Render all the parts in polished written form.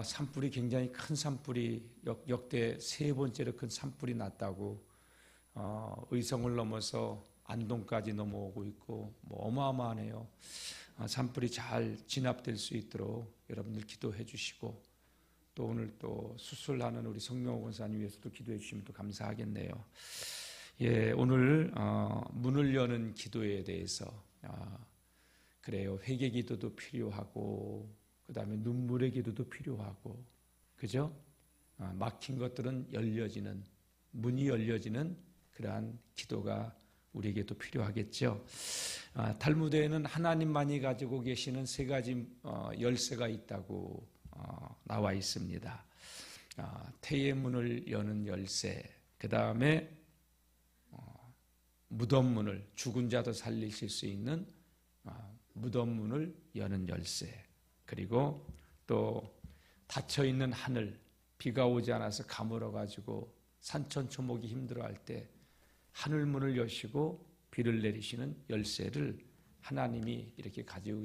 산불이 굉장히 큰 산불이 역대 세 번째로 큰 산불이 났다고 의성을 넘어서 안동까지 넘어오고 있고 어마어마하네요. 산불이 잘 진압될 수 있도록 여러분들 기도해 주시고 또 오늘 또 수술하는 우리 성명호 권사님 위해서도 기도해 주시면 또 감사하겠네요. 예, 오늘 문을 여는 기도에 대해서 그래요. 회개 기도도 필요하고 그 다음에 눈물의 기도도 필요하고 그죠? 막힌 것들은 열려지는 문이 열려지는 그러한 기도가 우리에게도 필요하겠죠. 탈무드에는 하나님만이 가지고 계시는 세 가지 열쇠가 있다고 나와 있습니다. 태의 문을 여는 열쇠, 그 다음에 무덤 문을 죽은 자도 살리실 수 있는 무덤 문을 여는 열쇠, 그리고 또 닫혀있는 하늘, 비가 오지 않아서 가물어 가지고 산천초목이 힘들어할 때 하늘 문을 여시고 비를 내리시는 열쇠를 하나님이 이렇게 가지고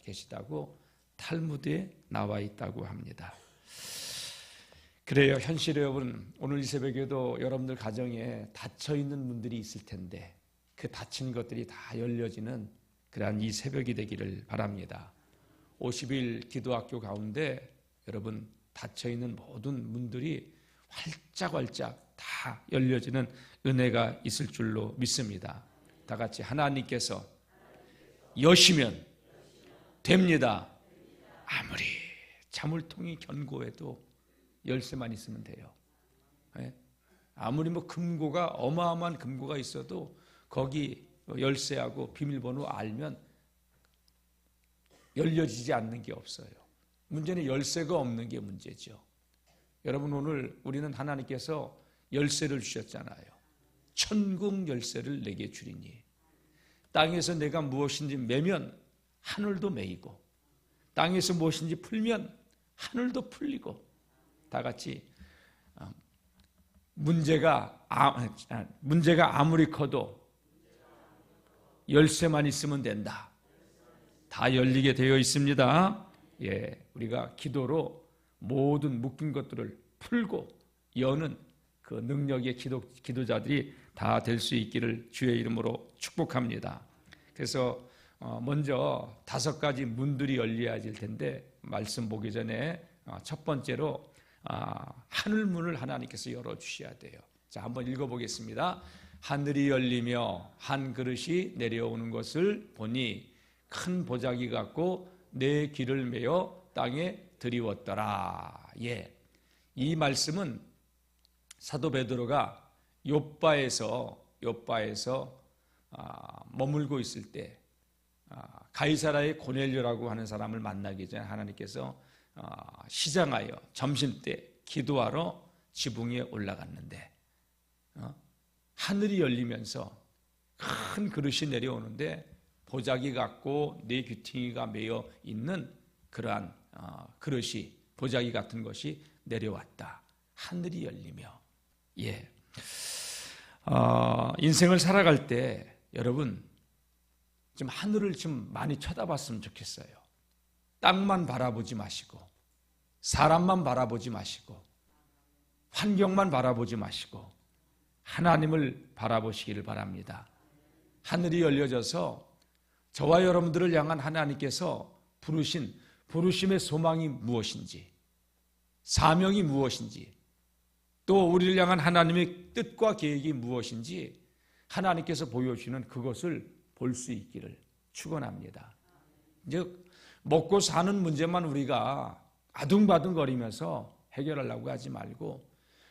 계시다고 탈무드에 나와 있다고 합니다. 그래요. 현실에 여러분, 오늘 이 새벽에도 여러분들 가정에 닫혀있는 문들이 있을 텐데 그 닫힌 것들이 다 열려지는 그러한 이 새벽이 되기를 바랍니다. 50일 기도학교 가운데 여러분 닫혀있는 모든 문들이 활짝활짝 다 열려지는 은혜가 있을 줄로 믿습니다. 다 같이 하나님께서 여시면 됩니다. 아무리 자물통이 견고해도 열쇠만 있으면 돼요. 아무리 금고가 어마어마한 금고가 있어도 거기 열쇠하고 비밀번호 알면 열려지지 않는 게 없어요. 문제는 열쇠가 없는 게 문제죠. 여러분 오늘 우리는 하나님께서 열쇠를 주셨잖아요. 천국 열쇠를 내게 주리니 땅에서 내가 무엇인지 매면 하늘도 매이고 땅에서 무엇인지 풀면 하늘도 풀리고 다 같이 문제가 아무리 커도 열쇠만 있으면 된다. 다 열리게 되어 있습니다. 예, 우리가 기도로 모든 묶인 것들을 풀고 여는 그 능력의 기도자들이 다 될 수 있기를 주의 이름으로 축복합니다. 그래서 먼저 5가지 문들이 열려야 될 텐데 말씀 보기 전에 첫 번째로 하늘 문을 하나님께서 열어주셔야 돼요. 자, 한번 읽어보겠습니다. 하늘이 열리며 한 그릇이 내려오는 것을 보니 큰 보자기 같고 내 귀를 메어 땅에 들이웠더라. 예, 이 말씀은 사도 베드로가 욥바에서 머물고 있을 때 가이사라의 고넬료라고 하는 사람을 만나기 전에 하나님께서 시장하여 점심때 기도하러 지붕에 올라갔는데 하늘이 열리면서 큰 그릇이 내려오는데 보자기 같고 네 귀퉁이가 매여 있는 그러한 그릇이 보자기 같은 것이 내려왔다. 하늘이 열리며 예, 인생을 살아갈 때 여러분 좀 하늘을 좀 많이 쳐다봤으면 좋겠어요. 땅만 바라보지 마시고 사람만 바라보지 마시고 환경만 바라보지 마시고 하나님을 바라보시기를 바랍니다. 하늘이 열려져서 저와 여러분들을 향한 하나님께서 부르신 부르심의 소망이 무엇인지, 사명이 무엇인지, 또 우리를 향한 하나님의 뜻과 계획이 무엇인지 하나님께서 보여주시는 그것을 볼 수 있기를 축원합니다. 이제 먹고 사는 문제만 우리가 아둥바둥거리면서 해결하려고 하지 말고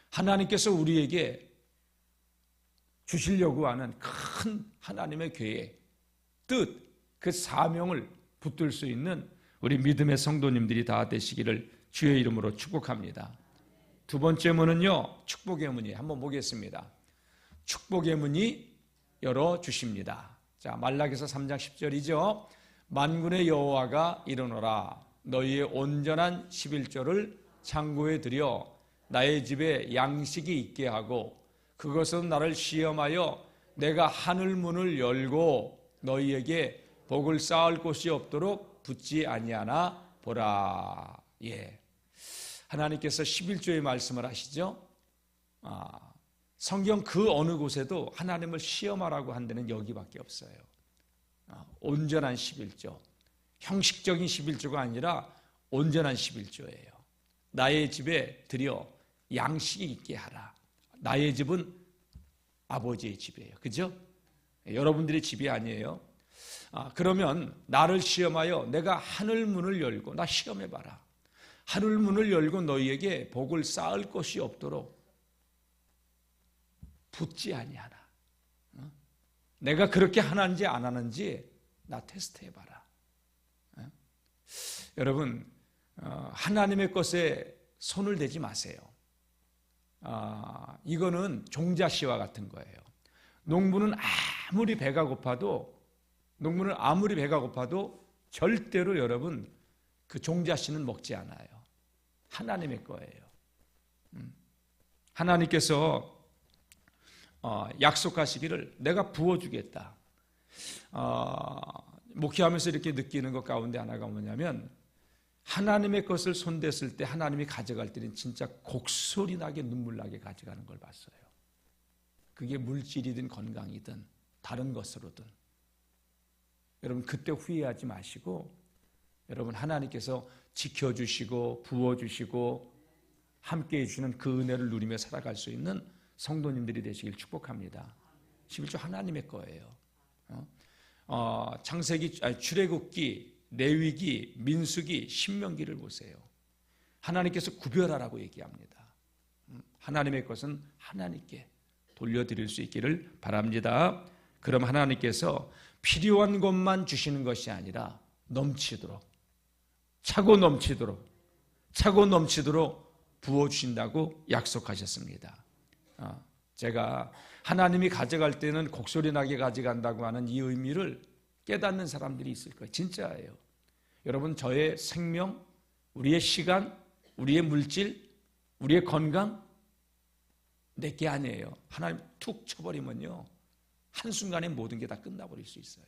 하나님께서 우리에게 주시려고 하는 큰 하나님의 계획, 뜻, 그 사명을 붙들 수 있는 우리 믿음의 성도님들이 다 되시기를 주의 이름으로 축복합니다. 두 번째 문은요, 축복의 문이 한번 보겠습니다. 축복의 문이 열어주십니다. 자, 말라기서 3장 10절이죠. 만군의 여호와가 이르노라 너희의 온전한 11조를 창고에 들여 나의 집에 양식이 있게 하고 그것은 나를 시험하여 내가 하늘 문을 열고 너희에게 복을 쌓을 곳이 없도록 붙지 아니하나 보라. 예, 하나님께서 11조의 말씀을 하시죠. 성경 그 어느 곳에도 하나님을 시험하라고 한 데는 여기밖에 없어요. 온전한 11조, 형식적인 11조가 아니라 온전한 11조예요. 나의 집에 들여 양식이 있게 하라. 나의 집은 아버지의 집이에요. 그죠? 여러분들의 집이 아니에요. 그러면 나를 시험하여 내가 하늘 문을 열고, 나 시험해봐라. 하늘 문을 열고 너희에게 복을 쌓을 것이 없도록 붙지 아니하나. 내가 그렇게 하는지 안 하는지 나 테스트해봐라. 여러분, 하나님의 것에 손을 대지 마세요. 이거는 종자씨와 같은 거예요. 농부는 아무리 배가 고파도 절대로 여러분 그 종자씨는 먹지 않아요. 하나님의 거예요. 하나님께서 약속하시기를 내가 부어주겠다. 목회하면서 이렇게 느끼는 것 가운데 하나가 뭐냐면, 하나님의 것을 손댔을 때 하나님이 가져갈 때는 진짜 곡소리 나게 눈물 나게 가져가는 걸 봤어요. 그게 물질이든 건강이든 다른 것으로든. 여러분 그때 후회하지 마시고, 여러분 하나님께서 지켜주시고 부어주시고 함께해 주시는 그 은혜를 누리며 살아갈 수 있는 성도님들이 되시길 축복합니다. 11조 하나님의 거예요. 출애굽기, 레위기, 민수기, 신명기를 보세요. 하나님께서 구별하라고 얘기합니다. 하나님의 것은 하나님께 돌려드릴 수 있기를 바랍니다. 그럼 하나님께서 필요한 것만 주시는 것이 아니라 넘치도록, 차고 넘치도록 부어주신다고 약속하셨습니다. 제가 하나님이 가져갈 때는 곡소리 나게 가져간다고 하는 이 의미를 깨닫는 사람들이 있을 거예요. 진짜예요. 여러분, 저의 생명, 우리의 시간, 우리의 물질, 우리의 건강 내게 아니에요. 하나님 툭 쳐버리면요, 한순간에 모든 게 다 끝나버릴 수 있어요.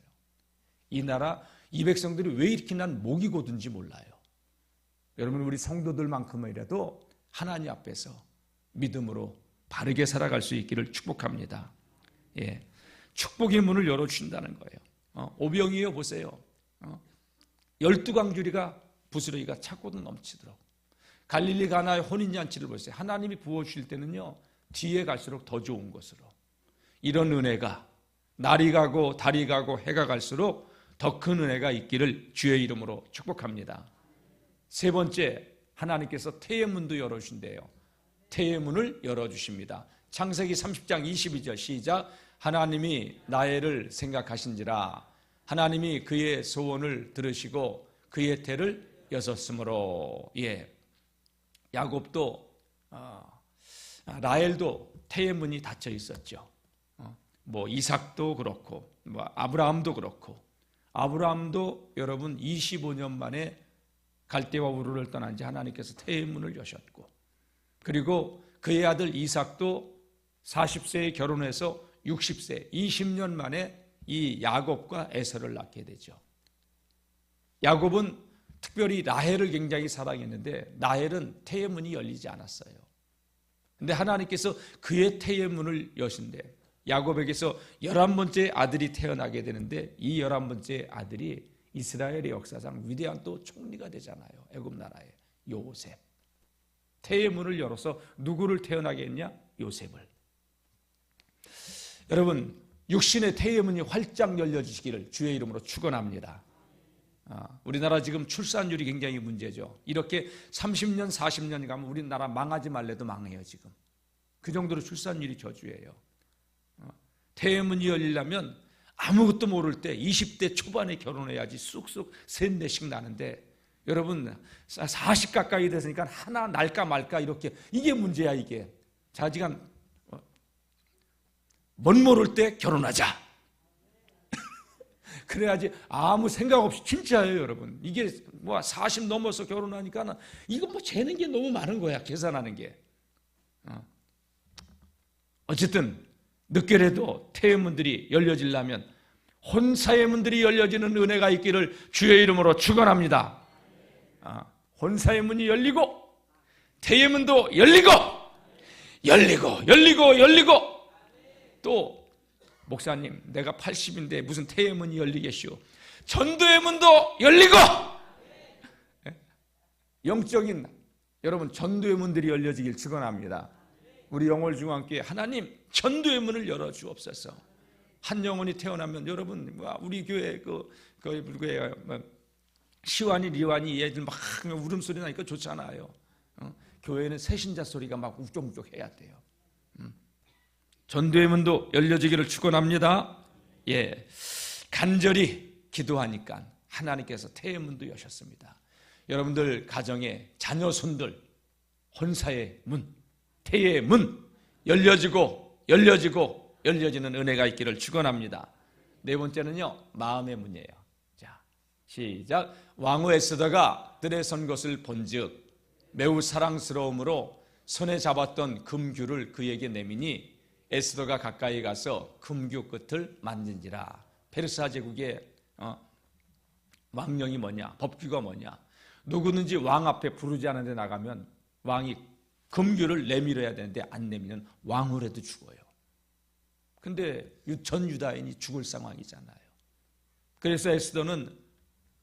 이 나라 이 백성들이 왜 이렇게 난 목이 고든지 몰라요. 여러분, 우리 성도들만큼이라도 하나님 앞에서 믿음으로 바르게 살아갈 수 있기를 축복합니다. 예, 축복의 문을 열어주신다는 거예요. 오병이어 보세요. 12광주리가 부스러기가 차고도 넘치도록. 갈릴리 가나의 혼인잔치를 보세요. 하나님이 부어주실 때는요, 뒤에 갈수록 더 좋은 것으로. 이런 은혜가 날이 가고 달이 가고 해가 갈수록 더 큰 은혜가 있기를 주의 이름으로 축복합니다. 세 번째, 하나님께서 태의 문도 열어주신대요. 태의 문을 열어주십니다. 창세기 30장 22절 시작. 하나님이 나혜를 생각하신지라. 하나님이 그의 소원을 들으시고 그의 태를 여섰으므로. 예, 야곱도 라헬도 태의 문이 닫혀 있었죠. 이삭도 그렇고 아브라함도 그렇고. 아브라함도 여러분 25년 만에 갈대와 우르를 떠난 지 하나님께서 태의 문을 여셨고, 그리고 그의 아들 이삭도 40세에 결혼해서 60세 20년 만에 이 야곱과 에서를 낳게 되죠. 야곱은 특별히 라헬을 굉장히 사랑했는데 라헬은 태의 문이 열리지 않았어요. 근데 하나님께서 그의 태의 문을 여신대. 야곱에게서 11번째 아들이 태어나게 되는데 이 11번째 아들이 이스라엘의 역사상 위대한 또 총리가 되잖아요. 애굽 나라의 요셉. 태의 문을 열어서 누구를 태어나게 했냐? 요셉을. 여러분, 육신의 태의 문이 활짝 열려주시기를 주의 이름으로 축원합니다. 우리나라 지금 출산율이 굉장히 문제죠. 이렇게 30년 40년 가면 우리나라 망하지 말래도 망해요. 지금 그 정도로 출산율이 저주예요. 태의 문이 열리려면 아무것도 모를 때 20대 초반에 결혼해야지 쑥쑥 셋 넷씩 나는데, 여러분 40 가까이 됐으니까 하나 날까 말까 이렇게. 이게 문제야 이게. 자지간 멋 모를 때 결혼하자. 그래야지 아무 생각 없이. 진짜예요 여러분. 이게 40 넘어서 결혼하니까 이거 재는 게 너무 많은 거야. 계산하는 게. 어쨌든 늦게라도 태의 문들이 열려지려면 혼사의 문들이 열려지는 은혜가 있기를 주의 이름으로 축원합니다. 혼사의 문이 열리고 태의 문도 열리고 열리고 열리고 열리고. 또 목사님, 내가 80인데 무슨 태의 문이 열리겠시오? 전도의 문도 열리고. 영적인 여러분, 전도의 문들이 열려지길 축원합니다. 우리 영월중앙교회 하나님 전도의 문을 열어주옵소서. 한 영혼이 태어나면 여러분, 우리 교회 시완이 리완이 얘들 막 울음소리 나니까 좋잖아요. 교회는 새신자 소리가 막 우쩍우쩍 해야 돼요. 전도의 문도 열려지기를 축원합니다. 예, 간절히 기도하니까 하나님께서 태의 문도 여셨습니다. 여러분들 가정에 자녀 손들 혼사의 문, 태의 문 열려지고 열려지고 열려지는 은혜가 있기를 축원합니다. 네 번째는요, 마음의 문이에요. 자, 시작. 왕후 에스더가 뜰에 선 것을 본즉 매우 사랑스러움으로 손에 잡았던 금규를 그에게 내미니 에스더가 가까이 가서 금규 끝을 만진지라. 페르시아 제국의 왕령이 뭐냐, 법규가 뭐냐, 누구든지 왕 앞에 부르지 않은데 나가면 왕이 금규를 내밀어야 되는데 안 내밀면 왕후라도 죽어요. 근데 전 유다인이 죽을 상황이잖아요. 그래서 에스더는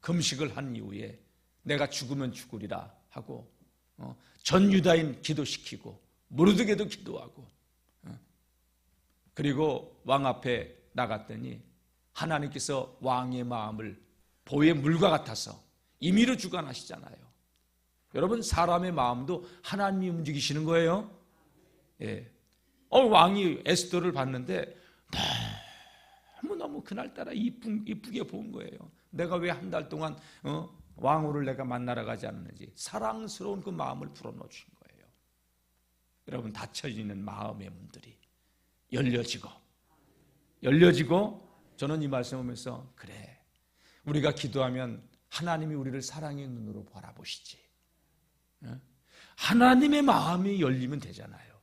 금식을 한 이후에 내가 죽으면 죽으리라 하고 전 유다인 기도시키고 모르드게도 기도하고, 그리고 왕 앞에 나갔더니 하나님께서 왕의 마음을 보의 물과 같아서 임의로 주관하시잖아요. 여러분, 사람의 마음도 하나님이 움직이시는 거예요. 예. 왕이 에스더를 봤는데 너무너무 그날따라 이쁘게 본 거예요. 내가 왜 한 달 동안 왕후를 내가 만나러 가지 않았는지 사랑스러운 그 마음을 불어넣어 주신 거예요. 여러분, 닫혀지는 마음의 문들이 열려지고 저는 이 말씀 보면서 그래, 우리가 기도하면 하나님이 우리를 사랑의 눈으로 바라보시지. 하나님의 마음이 열리면 되잖아요.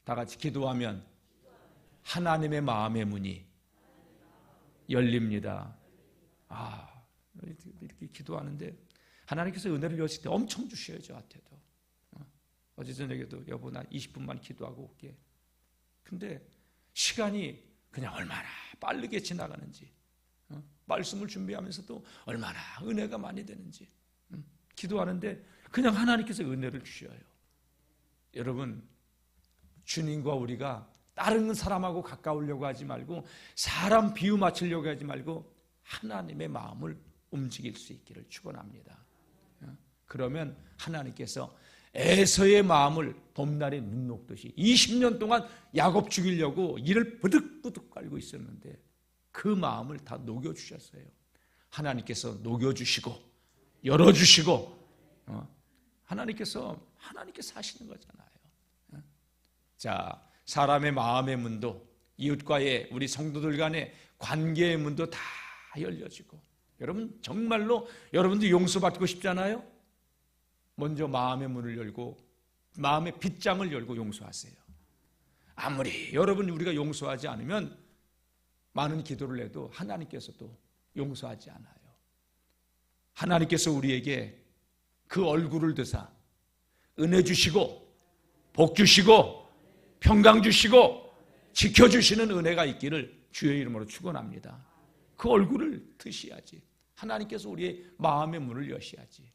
다 같이 기도하면 하나님의 마음의 문이 열립니다. 이렇게 기도하는데 하나님께서 은혜를 여실 때 엄청 주셔요. 저한테도. 어제 저녁에도 여보 나 20분만 기도하고 올게. 근데 시간이 그냥 얼마나 빠르게 지나가는지, 말씀을 준비하면서도 얼마나 은혜가 많이 되는지, 기도하는데 그냥 하나님께서 은혜를 주셔요. 여러분, 주님과 우리가 다른 사람하고 가까우려고 하지 말고 사람 비유 맞추려고 하지 말고 하나님의 마음을 움직일 수 있기를 축원합니다. 그러면 하나님께서 에서의 마음을 봄날에 눈 녹듯이 20년 동안 야곱 죽이려고 이를 부득부득 깔고 있었는데 그 마음을 다 녹여주셨어요. 하나님께서 녹여주시고 열어주시고 하나님께서 하시는 거잖아요. 자, 사람의 마음의 문도 이웃과의 우리 성도들 간의 관계의 문도 다 열려지고, 여러분 정말로 여러분도 용서받고 싶잖아요. 먼저 마음의 문을 열고 마음의 빗장을 열고 용서하세요. 아무리 여러분 우리가 용서하지 않으면 많은 기도를 해도 하나님께서도 용서하지 않아요. 하나님께서 우리에게 그 얼굴을 드사 은혜 주시고 복 주시고 평강 주시고 지켜주시는 은혜가 있기를 주의 이름으로 축원합니다. 그 얼굴을 드셔야지. 하나님께서 우리의 마음의 문을 여셔야지.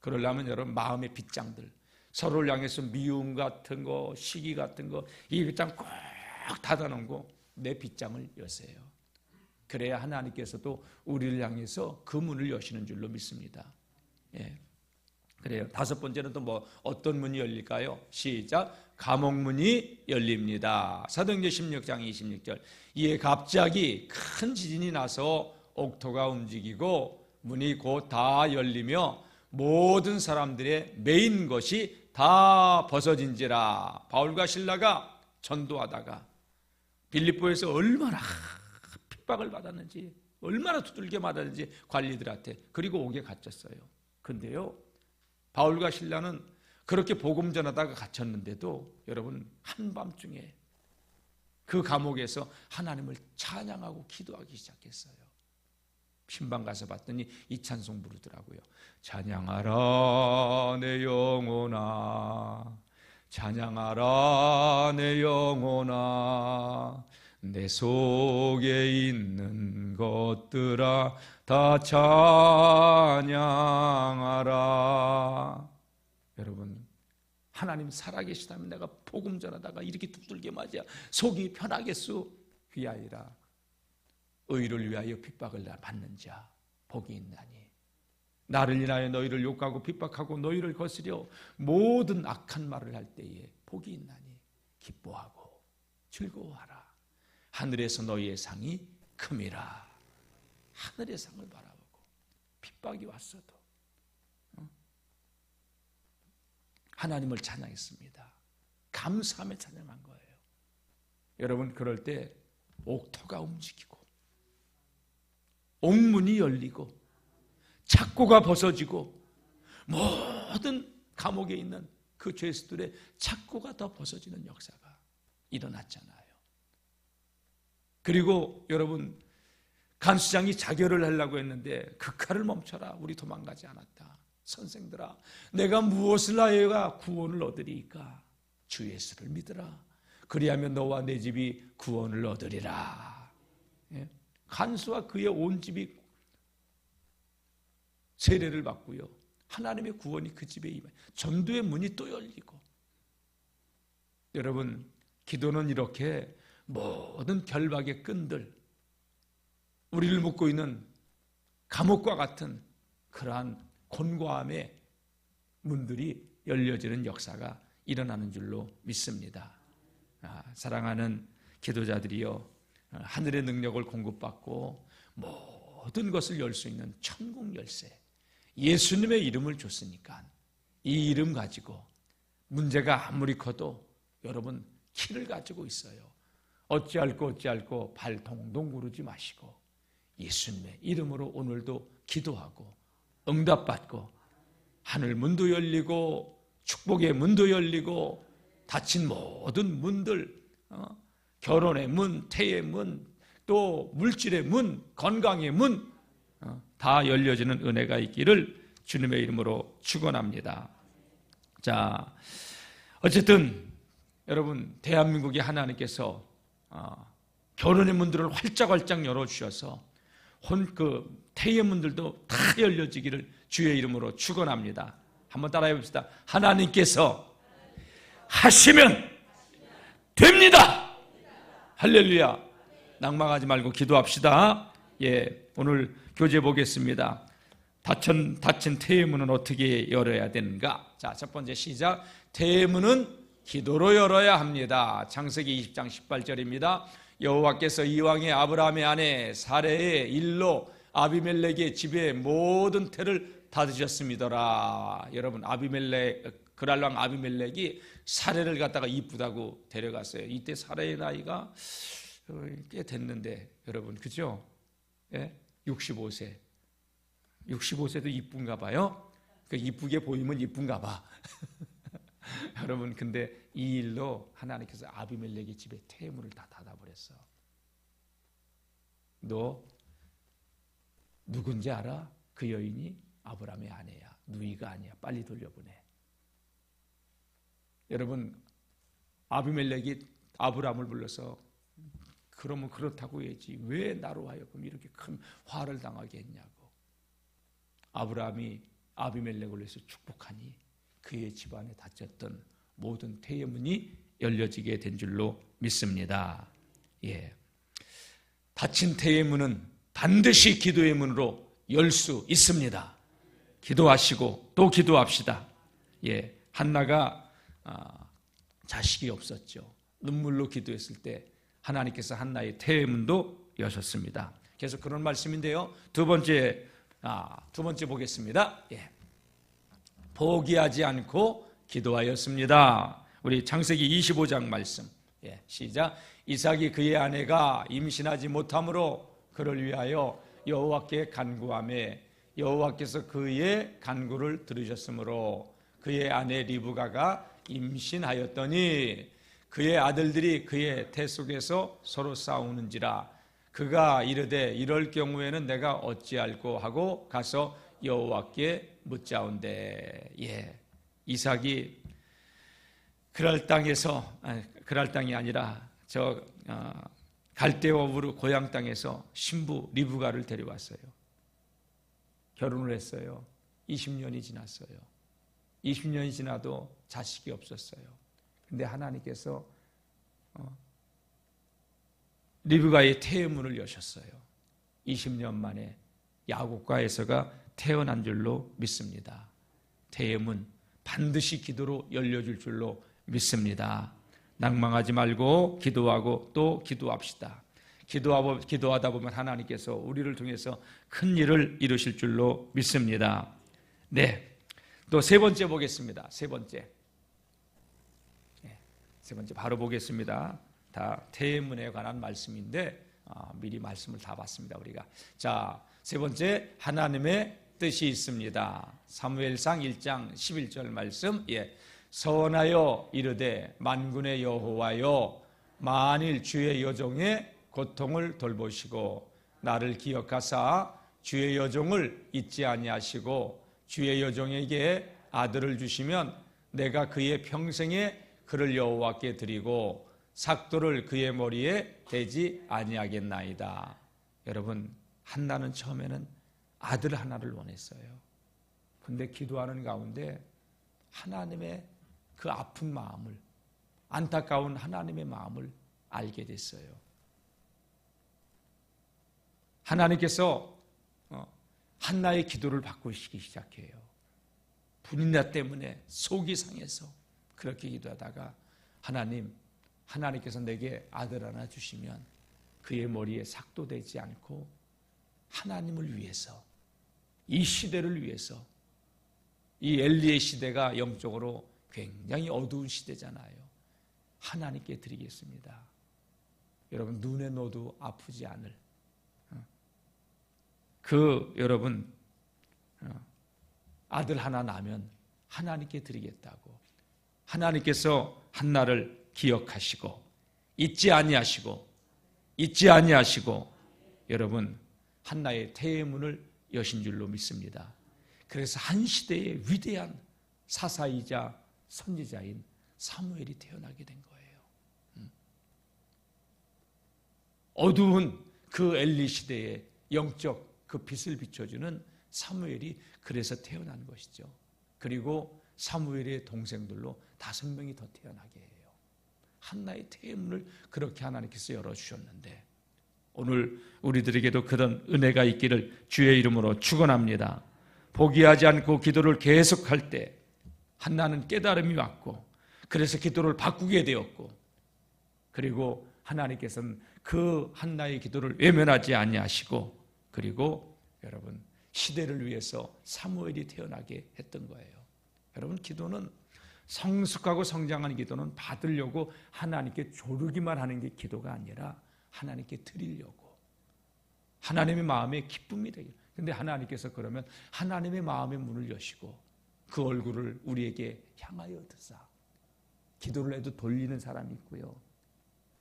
그러려면 여러분 마음의 빗장들, 서로를 향해서 미움 같은 거, 시기 같은 거, 이 빗장 꼭 닫아놓고 내 빗장을 여세요. 그래야 하나님께서도 우리를 향해서 그 문을 여시는 줄로 믿습니다. 예. 그래요. 다섯 번째는 또 어떤 문이 열릴까요? 시작. 감옥문이 열립니다. 사도행전 16장 26절. 이에 갑자기 큰 지진이 나서 옥토가 움직이고 문이 곧 다 열리며 모든 사람들의 메인 것이 다 벗어진지라. 바울과 실라가 전도하다가 빌립보에서 얼마나 핍박을 받았는지, 얼마나 두들겨 맞았는지 관리들한테, 그리고 옥에 갇혔어요. 근데요, 바울과 실라는 그렇게 복음 전하다가 갇혔는데도 여러분 한밤중에 그 감옥에서 하나님을 찬양하고 기도하기 시작했어요. 신방 가서 봤더니 이 찬송 부르더라고요. 찬양하라 내 영 영혼아, 찬양하라 내 영혼아, 내 속에 있는 것들아 다 찬양하라. 여러분, 하나님 살아계시다면 내가 복음 전하다가 이렇게 두들겨 맞아 속이 편하겠소? 그게 아니라 의를 위하여 핍박을 받는 자 복이 있나니, 나를 인하여 너희를 욕하고 핍박하고 너희를 거스려 모든 악한 말을 할 때에 복이 있나니 기뻐하고 즐거워하라. 하늘에서 너희의 상이 큼이라. 하늘의 상을 바라보고 핍박이 왔어도 하나님을 찬양했습니다. 감사하며 찬양한 거예요. 여러분, 그럴 때 옥토가 움직이고 옥문이 열리고 착고가 벗어지고 모든 감옥에 있는 그 죄수들의 착고가 더 벗어지는 역사가 일어났잖아요. 그리고 여러분, 간수장이 자결을 하려고 했는데 그 칼을 멈춰라, 우리 도망가지 않았다. 선생들아, 내가 무엇을 하여야 구원을 얻으리까? 주 예수를 믿으라. 그리하면 너와 내 집이 구원을 얻으리라. 예? 간수와 그의 온 집이 세례를 받고요, 하나님의 구원이 그 집에 임해 전도의 문이 또 열리고. 여러분, 기도는 이렇게 모든 결박의 끈들, 우리를 묶고 있는 감옥과 같은 그러한 곤고함의 문들이 열려지는 역사가 일어나는 줄로 믿습니다. 사랑하는 기도자들이여, 하늘의 능력을 공급받고 모든 것을 열 수 있는 천국 열쇠, 예수님의 이름을 줬으니까 이 이름 가지고 문제가 아무리 커도 여러분 키를 가지고 있어요. 어찌할꼬 발 동동 구르지 마시고 예수님의 이름으로 오늘도 기도하고 응답받고 하늘 문도 열리고 축복의 문도 열리고 닫힌 모든 문들, 결혼의 문, 태의 문, 또 물질의 문, 건강의 문 다 열려지는 은혜가 있기를 주님의 이름으로 축원합니다. 자, 어쨌든 여러분, 대한민국의 하나님께서 결혼의 문들을 활짝활짝 열어주셔서 태의 문들도 다 열려지기를 주의 이름으로 축원합니다. 한번 따라해 봅시다. 하나님께서 하시면 됩니다. 할렐루야. 낭망하지 말고 기도합시다. 예, 오늘 교재 보겠습니다. 닫힌 태의 문은 어떻게 열어야 되는가? 자, 첫 번째 시작. 태의 문은 기도로 열어야 합니다. 창세기 20장 18절입니다. 여호와께서 이왕의 아브라함의 아내 사레의 일로 아비멜렉의 집에 모든 태를 닫으셨음이더라. 여러분, 그랄왕 아비멜렉이 사레를 갖다가 이쁘다고 데려갔어요. 이때 사레의 나이가 꽤 됐는데, 여러분, 그죠? 예? 65세. 65세도 이쁜가 봐요. 이쁘게 보이면 이쁜가 봐. 여러분, 근데 이 일로 하나님께서 아비멜렉의 집에 태문을 다 닫아버렸어. 너 누군지 알아? 그 여인이 아브라함의 아내야. 누이가 아니야. 빨리 돌려보내. 여러분, 아비멜렉이 아브라함을 불러서 그러면 그렇다고 해야지 왜 나로 하여금 이렇게 큰 화를 당하게 했냐고. 아브라함이 아비멜렉을 위해서 축복하니 그의 집안에 닫혔던 모든 태의 문이 열려지게 된 줄로 믿습니다. 예. 닫힌 태의 문은 반드시 기도의 문으로 열 수 있습니다. 기도하시고 또 기도합시다. 예. 한나가 자식이 없었죠. 눈물로 기도했을 때 하나님께서 한나의 태의 문도 여셨습니다. 그래서 그런 말씀인데요. 두 번째 보겠습니다. 예. 포기하지 않고 기도하였습니다. 우리 창세기 25장 말씀. 예, 시작. 이삭이 그의 아내가 임신하지 못함으로 그를 위하여 여호와께 간구하매 여호와께서 그의 간구를 들으셨으므로 그의 아내 리브가가 임신하였더니 그의 아들들이 그의 태 속에서 서로 싸우는지라 그가 이르되 이럴 경우에는 내가 어찌할꼬 하고 가서 여호와께 묻자온대. 예, 이삭이 그랄 땅에서, 그랄 땅이 아니라 갈대아 우르 고향 땅에서 신부 리브가를 데려왔어요. 결혼을 했어요. 20년이 지났어요. 20년이 지나도 자식이 없었어요. 근데 하나님께서 리브가의 태의문을 여셨어요. 20년 만에 야곱과 에서가 태어난 줄로 믿습니다. 태의문 반드시 기도로 열려줄 줄로 믿습니다. 낭망하지 말고 기도하고 또 기도합시다. 기도하다 보면 하나님께서 우리를 통해서 큰 일을 이루실 줄로 믿습니다. 네, 또 세 번째 보겠습니다. 세 번째 바로 보겠습니다. 다 태의문에 관한 말씀인데 미리 말씀을 다 봤습니다. 우리가 자, 세 번째 하나님의 뜻이 있습니다. 사무엘상 1장 11절 말씀. 선하여 이르되 만군의 여호와여, 만일 주의 여종의 고통을 돌보시고 나를 기억하사 주의 여종을 잊지 아니하시고 주의 여종에게 아들을 주시면 내가 그의 평생에 그를 여호와께 드리고 삭도를 그의 머리에 대지 아니하겠나이다. 여러분, 한나는 처음에는 아들 하나를 원했어요. 근데 기도하는 가운데 하나님의 그 아픈 마음을, 안타까운 하나님의 마음을 알게 됐어요. 하나님께서 한나의 기도를 바꾸시기 시작해요. 분인나 때문에 속이 상해서 그렇게 기도하다가 하나님께서 내게 아들 하나 주시면 그의 머리에 삭도 되지 않고 하나님을 위해서, 이 시대를 위해서, 이 엘리의 시대가 영적으로 굉장히 어두운 시대잖아요. 하나님께 드리겠습니다. 여러분, 눈에 넣어도 아프지 않을 여러분 아들 하나 나면 하나님께 드리겠다고 하나님께서 한나를 기억하시고 잊지 아니하시고 여러분 한나의 태의문을 여신 줄로 믿습니다. 그래서 한 시대의 위대한 사사이자 선지자인 사무엘이 태어나게 된 거예요. 어두운 그 엘리 시대의 영적 그 빛을 비춰주는 사무엘이 그래서 태어난 것이죠. 그리고 사무엘의 동생들로 5명이 더 태어나게 해요. 한나의 태의문을 그렇게 하나님께서 열어주셨는데 오늘 우리들에게도 그런 은혜가 있기를 주의 이름으로 축원합니다. 포기하지 않고 기도를 계속할 때 한나는 깨달음이 왔고 그래서 기도를 바꾸게 되었고 그리고 하나님께서는 그 한나의 기도를 외면하지 아니하시고 그리고 여러분 시대를 위해서 사무엘이 태어나게 했던 거예요. 여러분 기도는 성숙하고 성장하는 기도는 받으려고 하나님께 조르기만 하는 게 기도가 아니라 하나님께 드리려고 하나님의 마음에 기쁨이 되게. 근데 하나님께서 그러면 하나님의 마음의 문을 여시고 그 얼굴을 우리에게 향하여 드사. 기도를 해도 돌리는 사람이 있고요.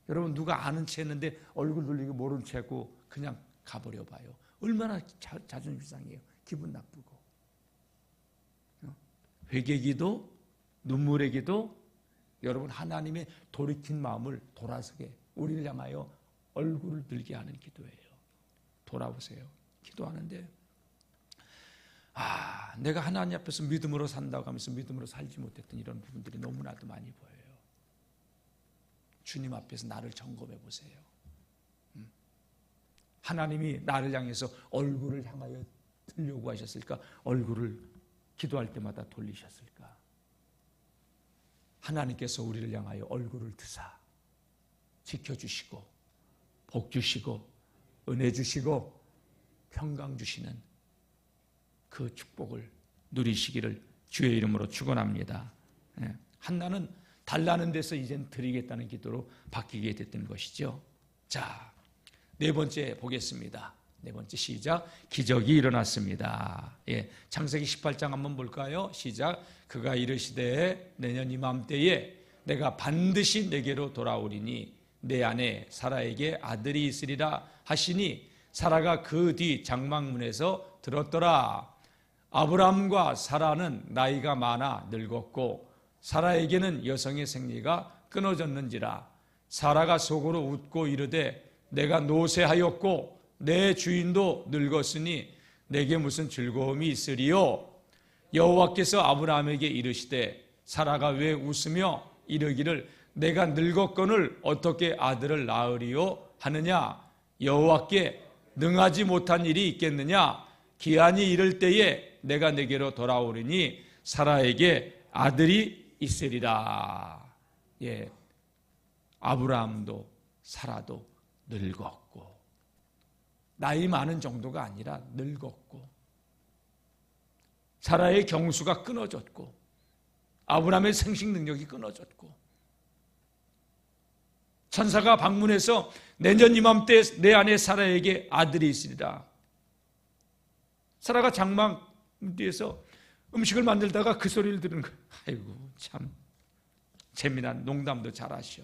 여러분 누가 아는 채 했는데 얼굴 돌리고 모른 채 하고 그냥 가버려 봐요. 얼마나 자존심 상해요. 기분 나쁘고. 회개기도 눈물의 기도 여러분 하나님의 돌이킨 마음을 돌아서게 우리를 향하여 얼굴을 들게 하는 기도예요. 돌아보세요. 기도하는데 내가 하나님 앞에서 믿음으로 산다고 하면서 믿음으로 살지 못했던 이런 부분들이 너무나도 많이 보여요. 주님 앞에서 나를 점검해 보세요. 하나님이 나를 향해서 얼굴을 향하여 들려고 하셨을까? 얼굴을 기도할 때마다 돌리셨을까? 하나님께서 우리를 향하여 얼굴을 드사 지켜주시고 복 주시고 은혜 주시고 평강 주시는 그 축복을 누리시기를 주의 이름으로 축원합니다. 한나는 달라는 데서 이젠 드리겠다는 기도로 바뀌게 됐던 것이죠. 자, 네 번째 보겠습니다. 네 번째 시작. 기적이 일어났습니다. 창세기 18장 한번 볼까요? 시작. 그가 이르시되 내년 이맘때에 내가 반드시 내게로 돌아오리니 내 아내 사라에게 아들이 있으리라 하시니 사라가 그 뒤 장막문에서 들었더라. 아브라함과 사라는 나이가 많아 늙었고 사라에게는 여성의 생리가 끊어졌는지라 사라가 속으로 웃고 이르되 내가 노쇠하였고 내 주인도 늙었으니 내게 무슨 즐거움이 있으리요. 여호와께서 아브라함에게 이르시되 사라가 왜 웃으며 이르기를 내가 늙었거늘 어떻게 아들을 낳으리요 하느냐. 여호와께 능하지 못한 일이 있겠느냐. 기한이 이를 때에 내가 내게로 돌아오리니 사라에게 아들이 있으리라. 예, 아브라함도 사라도 늙었고 나이 많은 정도가 아니라 늙었고 사라의 경수가 끊어졌고 아브라함의 생식 능력이 끊어졌고 천사가 방문해서 내년 이맘때 내 아내 사라에게 아들이 있으리라. 사라가 장막 뒤에서 음식을 만들다가 그 소리를 들은 거예요. 아이고 참 재미난 농담도 잘하셔.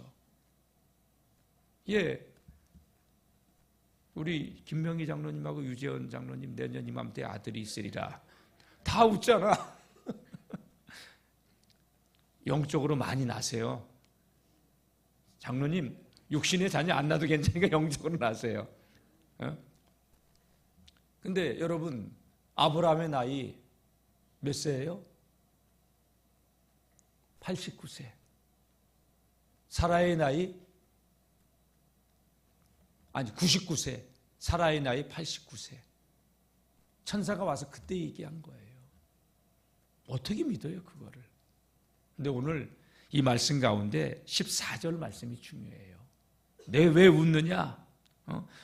예, 우리 김명희 장로님하고 유재원 장로님 내년 이맘때 아들이 있으리라. 다 웃잖아. 영적으로 많이 나세요. 장로님 육신의 자녀 안 낳아도 괜찮으니까 영적으로 나세요. 근데 여러분 아브라함의 나이 몇 세예요? 89세. 사라의 나이 99세. 사라의 나이 89세. 천사가 와서 그때 얘기한 거예요. 어떻게 믿어요 그거를? 근데 오늘 이 말씀 가운데 14절 말씀이 중요해요. 내 왜 웃느냐?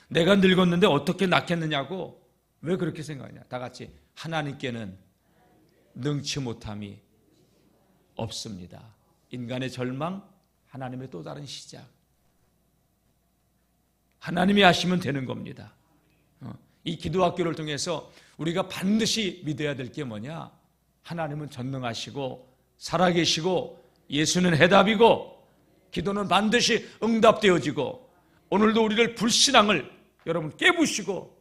내가 늙었는데 어떻게 낳겠느냐고 왜 그렇게 생각하냐? 다 같이 하나님께는 능치 못함이 없습니다. 인간의 절망, 하나님의 또 다른 시작. 하나님이 하시면 되는 겁니다. 이 기도학교를 통해서 우리가 반드시 믿어야 될 게 뭐냐? 하나님은 전능하시고 살아계시고 예수는 해답이고 기도는 반드시 응답되어지고 오늘도 우리를 불신앙을 여러분 깨부시고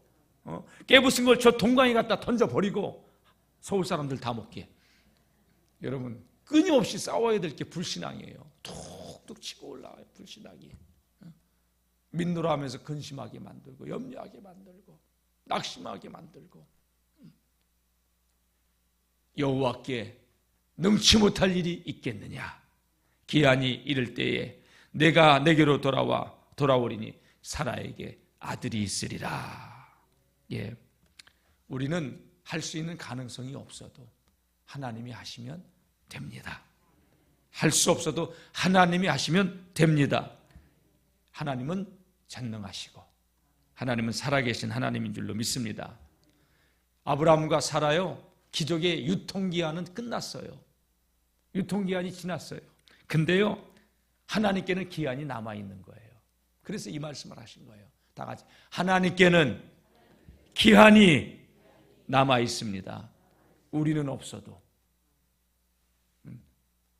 깨부순 걸 저 동강에 갖다 던져버리고 서울 사람들 다 먹게. 여러분 끊임없이 싸워야 될 게 불신앙이에요. 툭툭 치고 올라와요 불신앙이. 민노라 하면서 근심하게 만들고 염려하게 만들고 낙심하게 만들고. 여호와께 능치 못할 일이 있겠느냐. 기한이 이를 때에 내가 내게로 돌아오리니 사라에게 아들이 있으리라. 예, 우리는 할 수 있는 가능성이 없어도 하나님이 하시면 됩니다. 할 수 없어도 하나님이 하시면 됩니다. 하나님은 전능하시고 하나님은 살아계신 하나님인 줄로 믿습니다. 아브라함과 사라요 기적의 유통기한은 끝났어요. 유통기한이 지났어요. 근데요 하나님께는 기한이 남아있는 거예요. 그래서 이 말씀을 하신 거예요. 다 같이 하나님께는 기한이 남아있습니다. 우리는 없어도.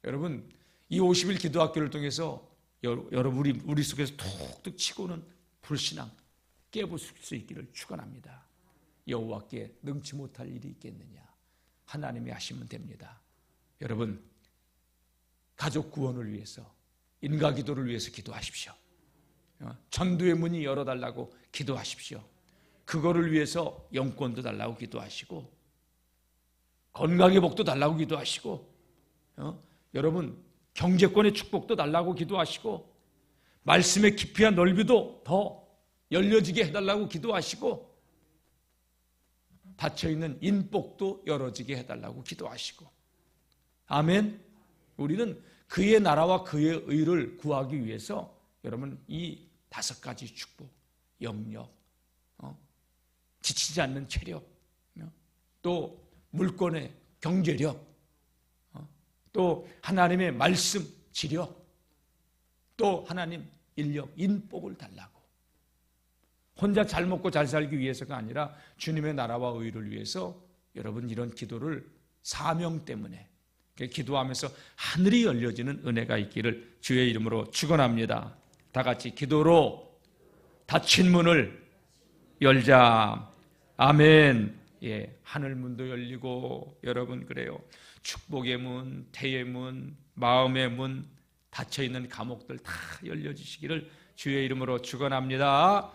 여러분 이 50일 기도학교를 통해서 여러분 우리 속에서 툭툭 치고는 불신앙 깨부술 수 있기를 축원합니다. 여호와께 능치 못할 일이 있겠느냐. 하나님이 하시면 됩니다. 여러분 가족 구원을 위해서 인가 기도를 위해서 기도하십시오. 전도의 문이 열어달라고 기도하십시오. 그거를 위해서 영권도 달라고 기도하시고 건강의 복도 달라고 기도하시고 여러분 경제권의 축복도 달라고 기도하시고 말씀의 깊이와 넓이도 더 열려지게 해달라고 기도하시고 닫혀있는 인복도 열어지게 해달라고 기도하시고 아멘. 우리는 그의 나라와 그의 의를 구하기 위해서 여러분 이 5가지 축복, 영력, 지치지 않는 체력, 또 물권의 경제력, 또 하나님의 말씀, 지력, 또 하나님 인력, 인복을 달라고. 혼자 잘 먹고 잘 살기 위해서가 아니라 주님의 나라와 의를 위해서 여러분 이런 기도를 사명 때문에 기도하면서 하늘이 열려지는 은혜가 있기를 주의 이름으로 축원합니다. 다 같이 기도로 닫힌 문을 열자. 아멘. 하늘 문도 열리고 여러분 그래요. 축복의 문, 태의 문, 마음의 문, 닫혀 있는 감옥들 다 열려 주시기를 주의 이름으로 축원합니다.